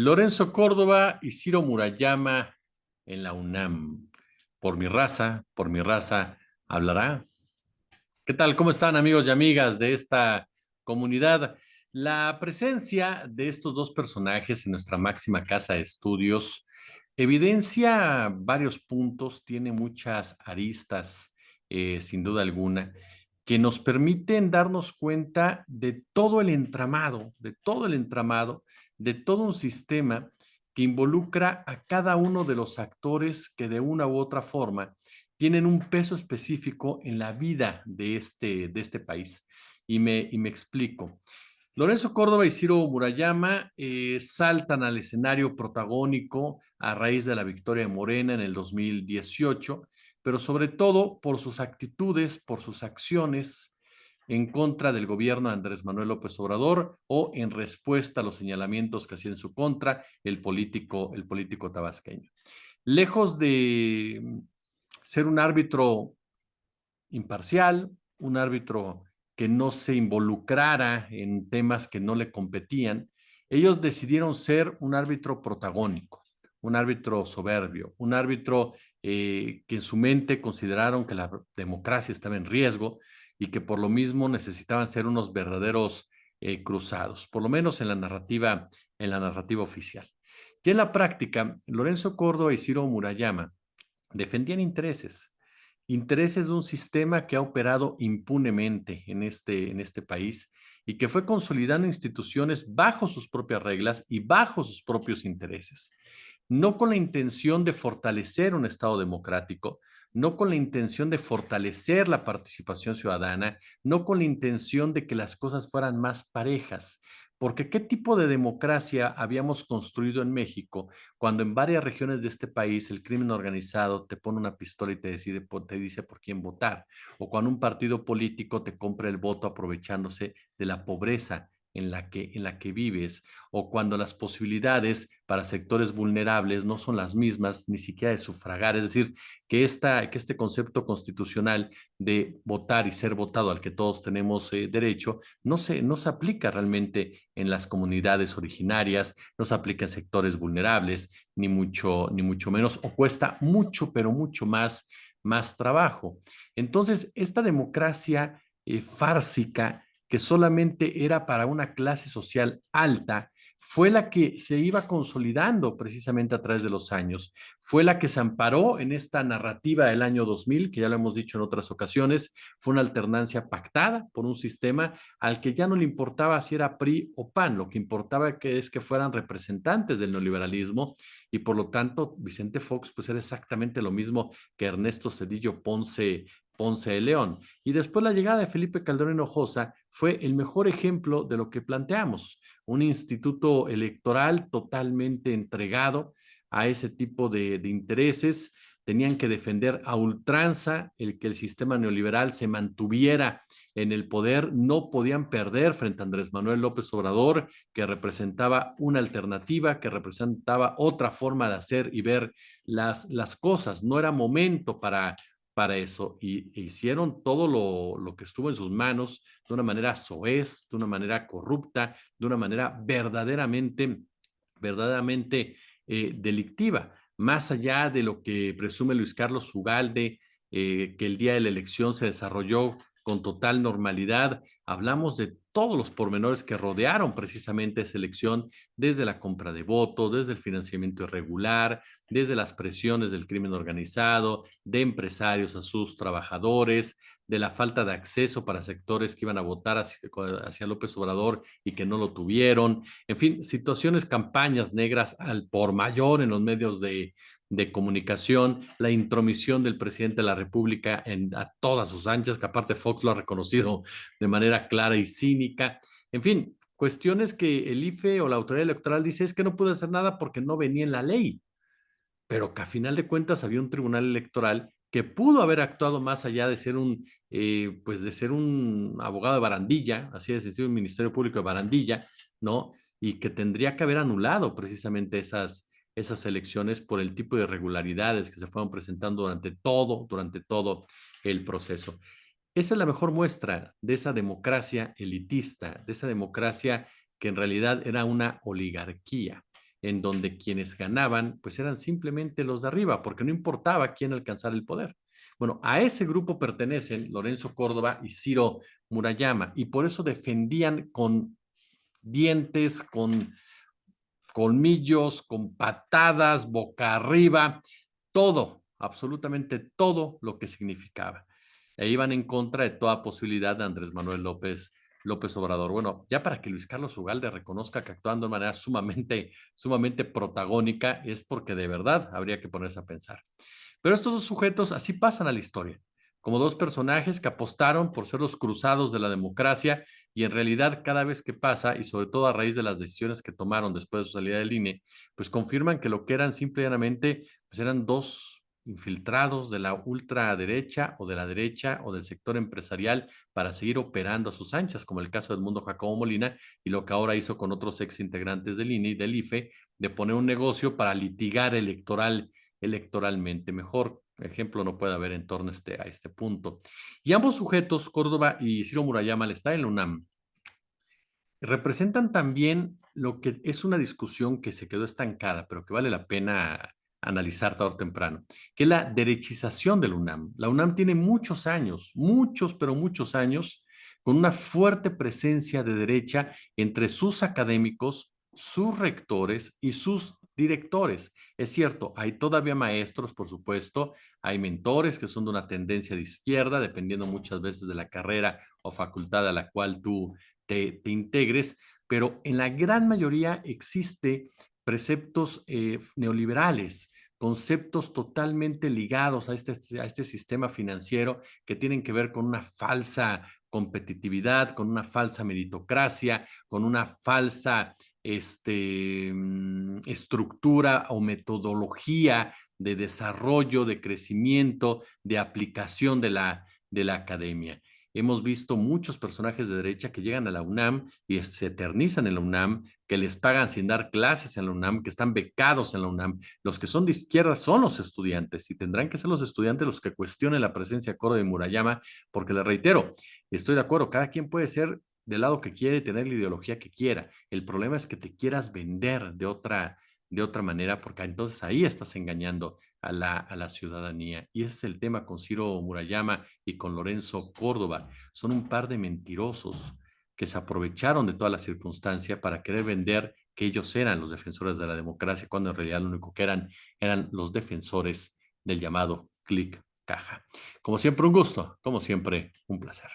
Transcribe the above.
Lorenzo Córdoba y Ciro Murayama en la UNAM. Por mi raza hablará. ¿Qué tal? ¿Cómo están amigos y amigas de esta comunidad? La presencia de estos dos personajes en nuestra máxima casa de estudios evidencia varios puntos, tiene muchas aristas, sin duda alguna, que nos permiten darnos cuenta de todo el entramado, de todo un sistema que involucra a cada uno de los actores que de una u otra forma tienen un peso específico en la vida de este país. Y me explico. Lorenzo Córdoba y Ciro Murayama saltan al escenario protagónico a raíz de la victoria de Morena en el 2018, pero sobre todo por sus actitudes, por sus acciones en contra del gobierno de Andrés Manuel López Obrador o en respuesta a los señalamientos que hacía en su contra el político tabasqueño. Lejos de ser un árbitro imparcial, un árbitro que no se involucrara en temas que no le competían, ellos decidieron ser un árbitro protagónico, un árbitro soberbio, un árbitro que en su mente consideraron que la democracia estaba en riesgo y que por lo mismo necesitaban ser unos verdaderos cruzados, por lo menos en la narrativa oficial. Y en la práctica, Lorenzo Córdoba y Ciro Murayama defendían intereses de un sistema que ha operado impunemente en este país y que fue consolidando instituciones bajo sus propias reglas y bajo sus propios intereses, no con la intención de fortalecer un Estado democrático, no con la intención de fortalecer la participación ciudadana, no con la intención de que las cosas fueran más parejas. Porque ¿qué tipo de democracia habíamos construido en México cuando en varias regiones de este país el crimen organizado te pone una pistola y te dice por quién votar? O cuando un partido político te compra el voto aprovechándose de la pobreza en la que vives, o cuando las posibilidades para sectores vulnerables no son las mismas ni siquiera de sufragar, es decir, que este concepto constitucional de votar y ser votado al que todos tenemos derecho no se aplica realmente en las comunidades originarias, no se aplica en sectores vulnerables, ni mucho menos, o cuesta mucho, pero mucho más trabajo. Entonces, esta democracia fársica que solamente era para una clase social alta, fue la que se iba consolidando precisamente a través de los años. Fue la que se amparó en esta narrativa del año 2000, que ya lo hemos dicho en otras ocasiones, fue una alternancia pactada por un sistema al que ya no le importaba si era PRI o PAN, lo que importaba es que fueran representantes del neoliberalismo y por lo tanto Vicente Fox pues era exactamente lo mismo que Ernesto Cedillo Ponce de León. Y después la llegada de Felipe Calderón Hinojosa fue el mejor ejemplo de lo que planteamos, un instituto electoral totalmente entregado a ese tipo de intereses, tenían que defender a ultranza el que el sistema neoliberal se mantuviera en el poder, no podían perder frente a Andrés Manuel López Obrador, que representaba una alternativa, que representaba otra forma de hacer y ver las cosas. No era momento para eso y hicieron todo lo que estuvo en sus manos de una manera soez, de una manera corrupta, de una manera verdaderamente delictiva, más allá de lo que presume Luis Carlos Ugalde, que el día de la elección se desarrolló con total normalidad. Hablamos de todos los pormenores que rodearon precisamente esa elección, desde la compra de votos, desde el financiamiento irregular, desde las presiones del crimen organizado, de empresarios a sus trabajadores, de la falta de acceso para sectores que iban a votar hacia López Obrador y que no lo tuvieron. En fin, situaciones, campañas negras al por mayor en los medios de comunicación, la intromisión del presidente de la República a todas sus anchas, que aparte Fox lo ha reconocido de manera clara y cínica. En fin, cuestiones que el IFE o la autoridad electoral dice es que no puede hacer nada porque no venía en la ley, pero que a final de cuentas había un tribunal electoral que pudo haber actuado más allá de ser pues de ser un abogado de barandilla, así es decir, un ministerio público de barandilla, ¿no? Y que tendría que haber anulado precisamente esas elecciones por el tipo de irregularidades que se fueron presentando durante todo el proceso. Esa es la mejor muestra de esa democracia elitista, de esa democracia que en realidad era una oligarquía. en donde quienes ganaban pues eran simplemente los de arriba, porque no importaba quién alcanzara el poder. Bueno, a ese grupo pertenecen Lorenzo Córdoba y Ciro Murayama, y por eso defendían con dientes, con colmillos, con patadas, boca arriba, todo, absolutamente todo lo que significaba. E iban en contra de toda posibilidad de Andrés Manuel López Obrador. Bueno, ya para que Luis Carlos Ugalde reconozca que actuando de manera sumamente protagónica es porque de verdad habría que ponerse a pensar. Pero estos dos sujetos así pasan a la historia, como dos personajes que apostaron por ser los cruzados de la democracia y en realidad cada vez que pasa, y sobre todo a raíz de las decisiones que tomaron después de su salida del INE, pues confirman que lo que eran simplemente, pues eran dos infiltrados de la ultraderecha o de la derecha o del sector empresarial para seguir operando a sus anchas, como el caso de Edmundo Jacobo Molina y lo que ahora hizo con otros ex integrantes del INE y del IFE, de poner un negocio para litigar electoralmente. Mejor ejemplo no puede haber en torno a este punto. Y ambos sujetos, Córdoba y Ciro Murayama, al estar en la UNAM, representan también lo que es una discusión que se quedó estancada, pero que vale la pena analizar tarde o temprano, que es la derechización de la UNAM. La UNAM tiene muchos años, muchos, pero muchos años, con una fuerte presencia de derecha entre sus académicos, sus rectores y sus directores. Es cierto, hay todavía maestros, por supuesto, hay mentores que son de una tendencia de izquierda, dependiendo muchas veces de la carrera o facultad a la cual tú te integres, pero en la gran mayoría existe preceptos neoliberales, conceptos totalmente ligados a este sistema financiero que tienen que ver con una falsa competitividad, con una falsa meritocracia, con una falsa estructura o metodología de desarrollo, de crecimiento, de aplicación de la academia. Hemos visto muchos personajes de derecha que llegan a la UNAM y se eternizan en la UNAM, que les pagan sin dar clases en la UNAM, que están becados en la UNAM. Los que son de izquierda son los estudiantes y tendrán que ser los estudiantes los que cuestionen la presencia de Coro de Murayama, porque les reitero, estoy de acuerdo, cada quien puede ser del lado que quiere y tener la ideología que quiera. El problema es que te quieras vender de otra manera, porque entonces ahí estás engañando a la ciudadanía. Y ese es el tema con Ciro Murayama y con Lorenzo Córdoba. Son un par de mentirosos que se aprovecharon de toda la circunstancia para querer vender que ellos eran los defensores de la democracia, cuando en realidad lo único que eran los defensores del llamado clic caja. Como siempre, un gusto, como siempre, un placer.